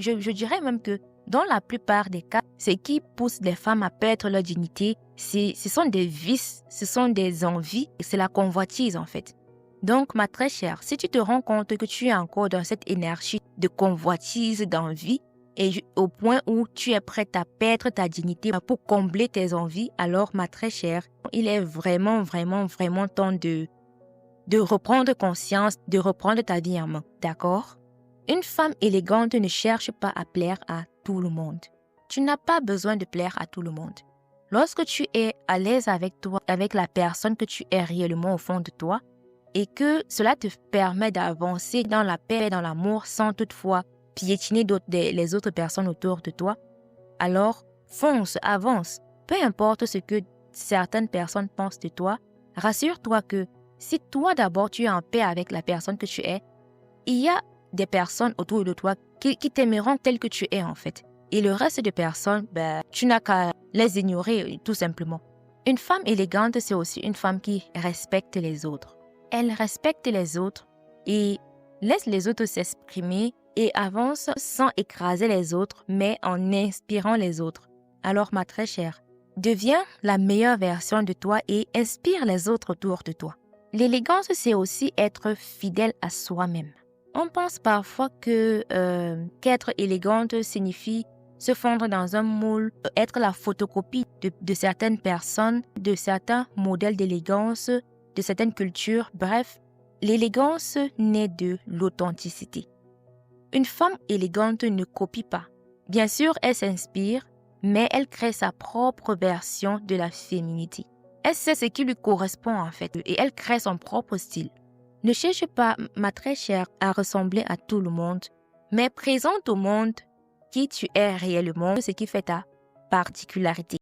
je dirais même que dans la plupart des cas, ce qui pousse les femmes à perdre leur dignité, ce sont des vices, ce sont des envies, c'est la convoitise en fait. Donc, ma très chère, si tu te rends compte que tu es encore dans cette énergie de convoitise, d'envie, et au point où tu es prête à perdre ta dignité pour combler tes envies, alors, ma très chère, il est vraiment, vraiment, vraiment temps de reprendre conscience, de reprendre ta vie en main, d'accord? Une femme élégante ne cherche pas à plaire à tout le monde. Tu n'as pas besoin de plaire à tout le monde. Lorsque tu es à l'aise avec toi, avec la personne que tu es réellement au fond de toi, et que cela te permet d'avancer dans la paix, dans l'amour, sans toutefois piétiner les autres personnes autour de toi, alors fonce, avance. Peu importe ce que certaines personnes pensent de toi, rassure-toi que si toi d'abord tu es en paix avec la personne que tu es, il y a des personnes autour de toi qui t'aimeront tel que tu es en fait. Et le reste de personnes, tu n'as qu'à les ignorer tout simplement. Une femme élégante, c'est aussi une femme qui respecte les autres. Elle respecte les autres et laisse les autres s'exprimer et avance sans écraser les autres, mais en inspirant les autres. Alors, ma très chère, deviens la meilleure version de toi et inspire les autres autour de toi. L'élégance, c'est aussi être fidèle à soi-même. On pense parfois qu'être élégante signifie se fondre dans un moule, être la photocopie de certaines personnes, de certains modèles d'élégance, de certaines cultures. Bref, l'élégance naît de l'authenticité. Une femme élégante ne copie pas. Bien sûr, elle s'inspire, mais elle crée sa propre version de la féminité. Elle sait ce qui lui correspond en fait et elle crée son propre style. Ne cherche pas, ma très chère, à ressembler à tout le monde, mais présente au monde qui tu es réellement, ce qui fait ta particularité.